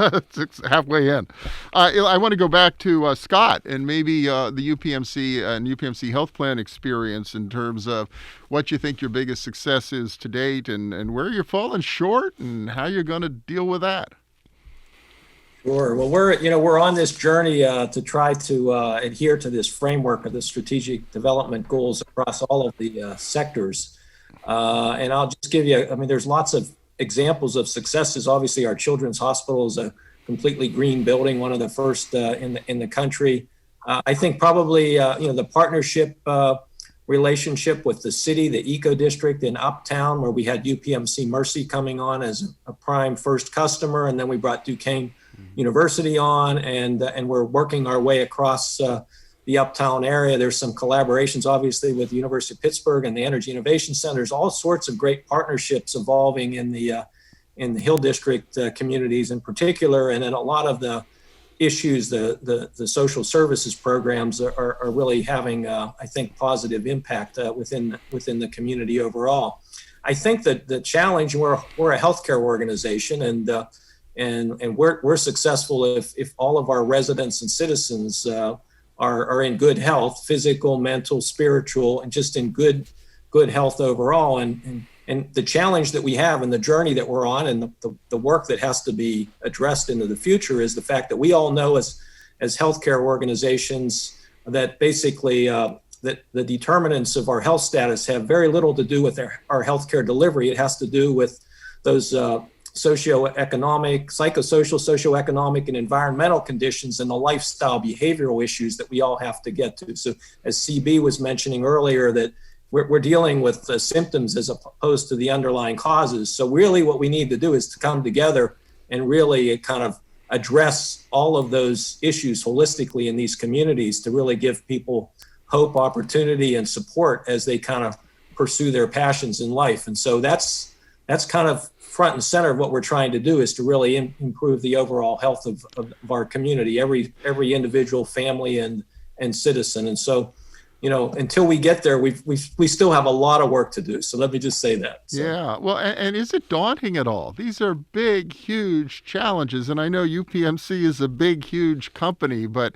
halfway in. I want to go back to Scott and maybe the UPMC and UPMC Health Plan experience in terms of what you think your biggest success is to date, and where you're falling short, and how you're going to deal with that. Sure. Well, we're on this journey to try to adhere to this framework of the strategic development goals across all of the sectors. And I'll just give you, there's lots of examples of successes. Obviously, our children's hospital is a completely green building, one of the first in the country. I think probably the partnership relationship with the city, the eco district in Uptown, where we had UPMC Mercy coming on as a prime first customer, and then we brought Duquesne University on, and we're working our way across the Uptown area. There's some collaborations, obviously, with the University of Pittsburgh and the Energy Innovation Center. There's all sorts of great partnerships evolving in the Hill District communities in particular, and then a lot of the issues, the social services programs are really having, I think, positive impact within the community overall. I think that the challenge, we're a healthcare organization, and And we're successful if all of our residents and citizens are in good health, physical, mental, spiritual, and just in good health overall. And the challenge that we have and the journey that we're on and the work that has to be addressed into the future is the fact that we all know as healthcare organizations that basically that the determinants of our health status have very little to do with our healthcare delivery. It has to do with those socioeconomic, psychosocial, socioeconomic, and environmental conditions and the lifestyle behavioral issues that we all have to get to. So as CB was mentioning earlier, that we're dealing with the symptoms as opposed to the underlying causes. So really what we need to do is to come together and really kind of address all of those issues holistically in these communities to really give people hope, opportunity, and support as they kind of pursue their passions in life. And so that's kind of front and center of what we're trying to do, is to really improve the overall health of our community, every individual, family, and citizen. And so, until we get there, we still have a lot of work to do. So let me just say that. So. Yeah. Well, and is it daunting at all? These are big, huge challenges. And I know UPMC is a big, huge company, but,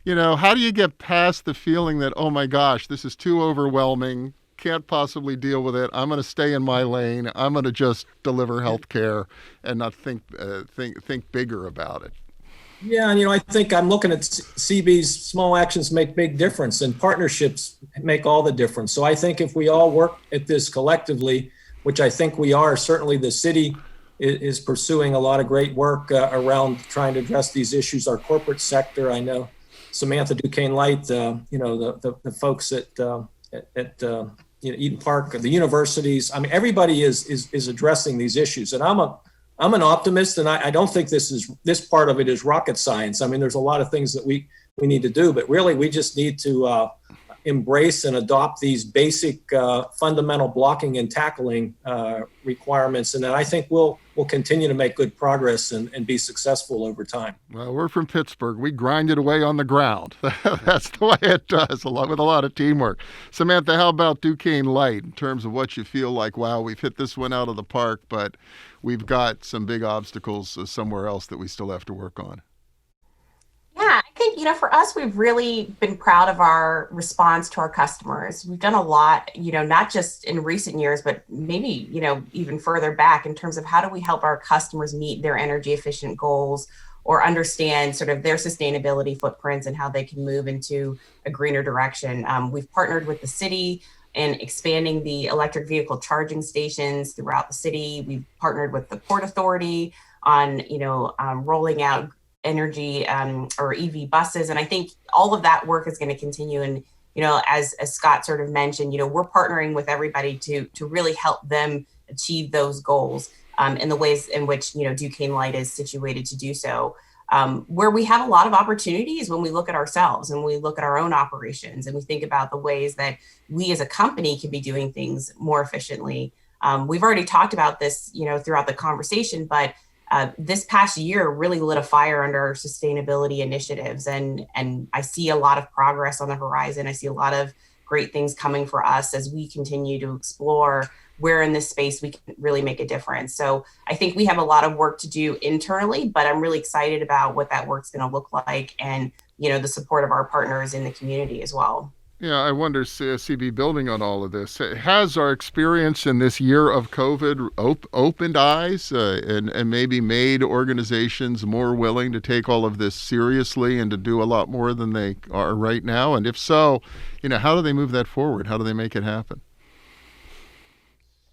how do you get past the feeling that, oh my gosh, this is too overwhelming, can't possibly deal with it, I'm going to stay in my lane, I'm going to just deliver health care and not think bigger about it? Yeah, and I think I'm looking at CB's small actions make big difference, and partnerships make all the difference. So I think if we all work at this collectively, which I think we are, certainly the city is pursuing a lot of great work around trying to address these issues. Our corporate sector, I know Samantha Duquesne Light, the folks at Eden Park, the universities. I mean, everybody is addressing these issues, and I'm an optimist, and I don't think this part of it is rocket science. I mean, there's a lot of things that we need to do, but really we just need to embrace and adopt these basic fundamental blocking and tackling requirements, and then I think we'll continue to make good progress and be successful over time. Well, we're from Pittsburgh. We grind it away on the ground. That's the way it does, with a lot of teamwork. Samantha, how about Duquesne Light in terms of what you feel like, wow, we've hit this one out of the park, but we've got some big obstacles somewhere else that we still have to work on? Yeah, I think, for us, we've really been proud of our response to our customers. We've done a lot, not just in recent years, but maybe, even further back in terms of how do we help our customers meet their energy efficient goals or understand sort of their sustainability footprints and how they can move into a greener direction. We've partnered with the city in expanding the electric vehicle charging stations throughout the city. We've partnered with the Port Authority on, rolling out energy or EV buses. And I think all of that work is going to continue. And, as Scott sort of mentioned, we're partnering with everybody to really help them achieve those goals in the ways in which, Duquesne Light is situated to do so. Where we have a lot of opportunities when we look at ourselves and we look at our own operations and we think about the ways that we as a company can be doing things more efficiently. We've already talked about this, throughout the conversation, but this past year really lit a fire under our sustainability initiatives. And I see a lot of progress on the horizon. I see a lot of great things coming for us as we continue to explore where in this space we can really make a difference. So I think we have a lot of work to do internally, but I'm really excited about what that work's going to look like and, the support of our partners in the community as well. Yeah, I wonder, CB, building on all of this, has our experience in this year of COVID opened eyes and maybe made organizations more willing to take all of this seriously and to do a lot more than they are right now? And if so, how do they move that forward? How do they make it happen?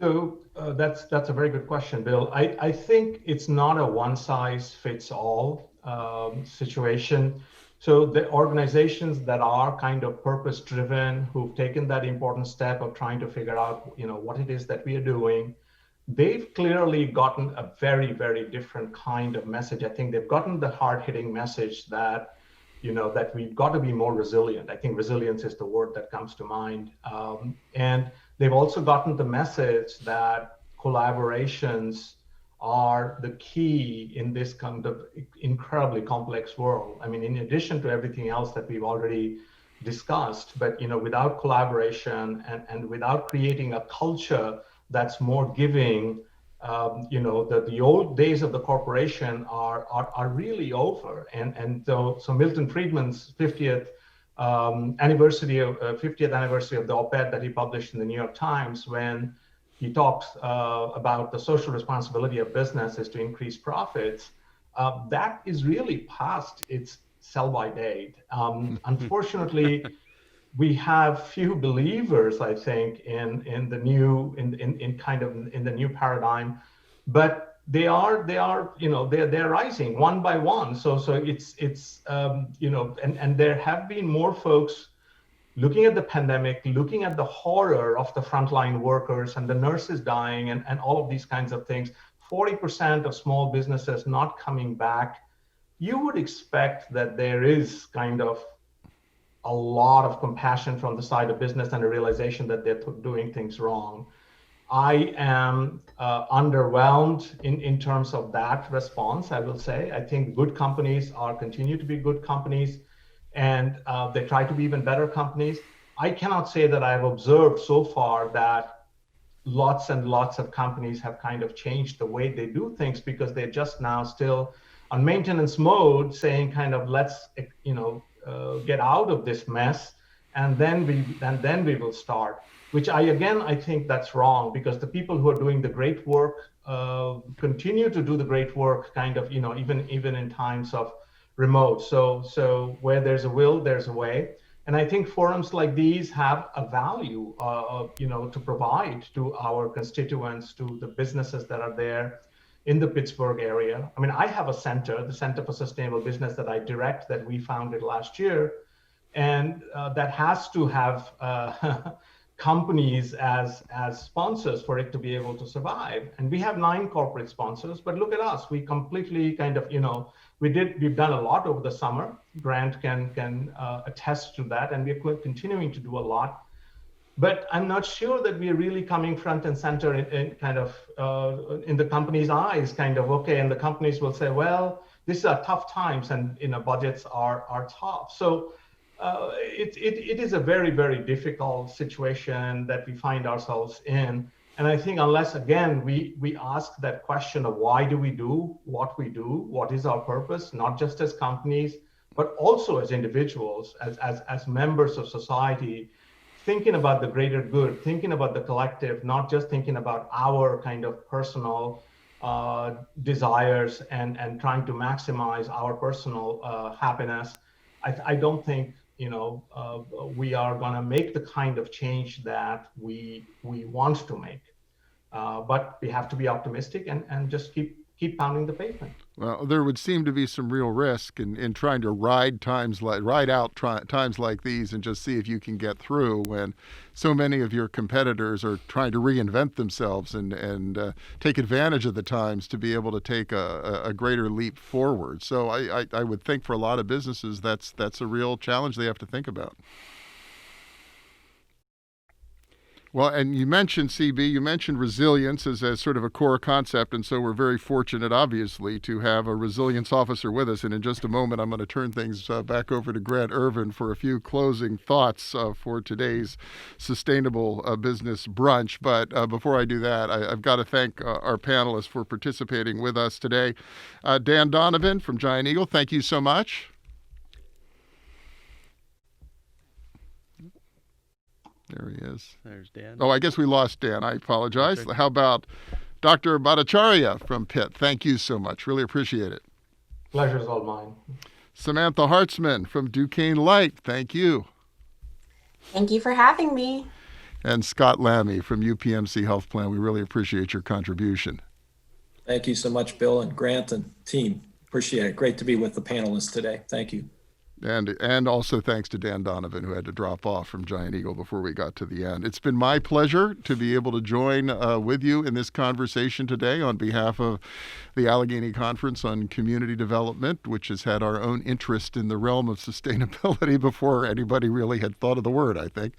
So that's a very good question, Bill. I think it's not a one-size-fits-all situation. So the organizations that are kind of purpose-driven, who've taken that important step of trying to figure out, what it is that we are doing, they've clearly gotten a very, very different kind of message. I think they've gotten the hard-hitting message that, that we've got to be more resilient. I think resilience is the word that comes to mind. And they've also gotten the message that collaborations are the key in this kind of incredibly complex world. I mean, in addition to everything else that we've already discussed, but without collaboration and without creating a culture that's more giving The old days of the corporation are really over. And so Milton Friedman's 50th anniversary of the op-ed that he published in the New York Times, when he talks about the social responsibility of business is to increase profits, that is really past its sell-by date. Unfortunately, we have few believers, I think, in the new paradigm, but they're rising one by one. So it's and there have been more folks looking at the pandemic, looking at the horror of the frontline workers and the nurses dying and all of these kinds of things. 40% of small businesses not coming back. You would expect that there is kind of a lot of compassion from the side of business and a realization that they're doing things wrong. I am underwhelmed in terms of that response, I will say. I think good companies continue to be good companies, and they try to be even better companies. I cannot say that I've observed so far that lots and lots of companies have kind of changed the way they do things, because they're just now still on maintenance mode, saying kind of, let's get out of this mess, and then we will start. Which I think that's wrong, because the people who are doing the great work continue to do the great work, kind of even in times of remote. So where there's a will, there's a way. And I think forums like these have a value, to provide to our constituents, to the businesses that are there in the Pittsburgh area. I mean, I have a center, the Center for Sustainable Business, that I direct, that we founded last year, and that has to have companies as sponsors for it to be able to survive. And we have 9 corporate sponsors, but look at us. We completely kind of, we've done a lot over the summer. Grant can attest to that, and we're continuing to do a lot. But I'm not sure that we're really coming front and center in kind of in the company's eyes, kind of, okay. And the companies will say, well, these are tough times, and budgets are tough. So it is a very, very difficult situation that we find ourselves in. And I think unless, again, we ask that question of why do we do, what is our purpose, not just as companies, but also as individuals, as members of society, thinking about the greater good, thinking about the collective, not just thinking about our kind of personal desires and trying to maximize our personal happiness. I don't think we are going to make the kind of change that we want to make. But we have to be optimistic and just keep pounding the pavement. Well, there would seem to be some real risk in trying to ride times like these and just see if you can get through, when so many of your competitors are trying to reinvent themselves and take advantage of the times to be able to take a greater leap forward. So I would think for a lot of businesses that's a real challenge they have to think about. Well, and you mentioned, CB, resilience as sort of a core concept, and so we're very fortunate, obviously, to have a resilience officer with us. And in just a moment, I'm going to turn things back over to Grant Irvin for a few closing thoughts for today's Sustainable Business Brunch. But before I do that, I've got to thank our panelists for participating with us today. Dan Donovan from Giant Eagle, thank you so much. There he is. There's Dan. Oh, I guess we lost Dan. I apologize. Okay. How about Dr. Bhattacharya from Pitt? Thank you so much. Really appreciate it. Pleasure's all mine. Samantha Hartzman from Duquesne Light. Thank you. Thank you for having me. And Scott Lammy from UPMC Health Plan. We really appreciate your contribution. Thank you so much, Bill and Grant and team. Appreciate it. Great to be with the panelists today. Thank you. And also thanks to Dan Donovan, who had to drop off from Giant Eagle before we got to the end. It's been my pleasure to be able to join with you in this conversation today on behalf of the Allegheny Conference on Community Development, which has had our own interest in the realm of sustainability before anybody really had thought of the word, I think.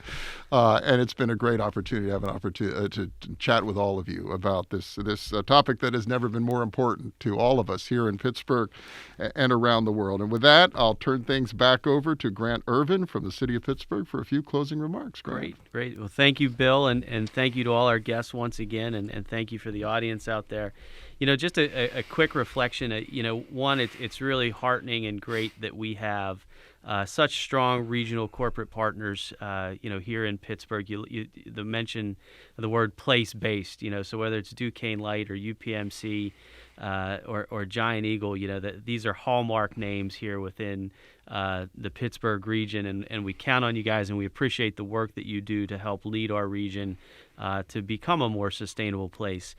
And it's been a great opportunity to have an opportunity to chat with all of you about this topic that has never been more important to all of us here in Pittsburgh and around the world. And with that, I'll turn things things back over to Grant Irvin from the City of Pittsburgh for a few closing remarks. Grant. Great. Well, thank you, Bill, and thank you to all our guests once again, and thank you for the audience out there. Just a quick reflection. One, it's really heartening and great that we have such strong regional corporate partners, here in Pittsburgh. The mention of the word place-based, so whether it's Duquesne Light or UPMC or Giant Eagle, that these are hallmark names here within the Pittsburgh region, and we count on you guys, and we appreciate the work that you do to help lead our region to become a more sustainable place.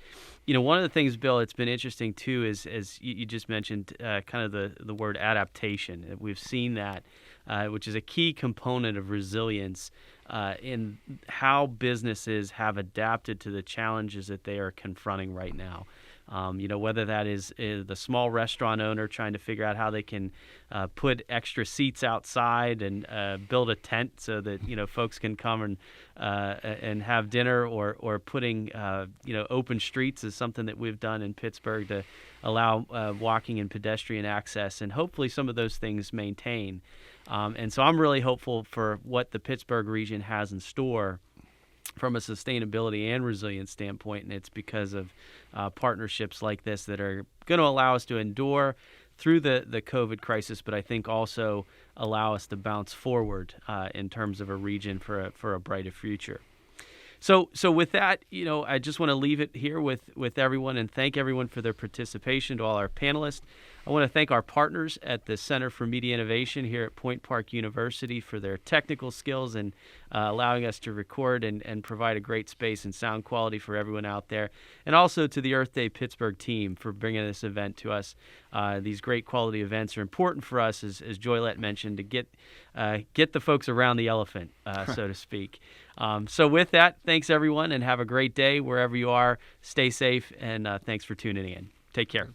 One of the things, Bill, it's been interesting too is, as you just mentioned, kind of the word adaptation. We've seen that, which is a key component of resilience in how businesses have adapted to the challenges that they are confronting right now. Whether that is the small restaurant owner trying to figure out how they can put extra seats outside and build a tent so that folks can come and have dinner, or putting open streets is something that we've done in Pittsburgh to allow walking and pedestrian access, and hopefully some of those things maintain. And so I'm really hopeful for what the Pittsburgh region has in store from a sustainability and resilience standpoint, and it's because of partnerships like this that are going to allow us to endure through the COVID crisis, but I think also allow us to bounce forward in terms of a region for a brighter future. So with that, I just want to leave it here with everyone and thank everyone for their participation. To all our panelists, I want to thank our partners at the Center for Media Innovation here at Point Park University for their technical skills and allowing us to record and provide a great space and sound quality for everyone out there. And also to the Earth Day Pittsburgh team for bringing this event to us. These great quality events are important for us, as Joylette mentioned, to get the folks around the elephant, so to speak. So with that, thanks everyone, and have a great day wherever you are. Stay safe, and thanks for tuning in. Take care.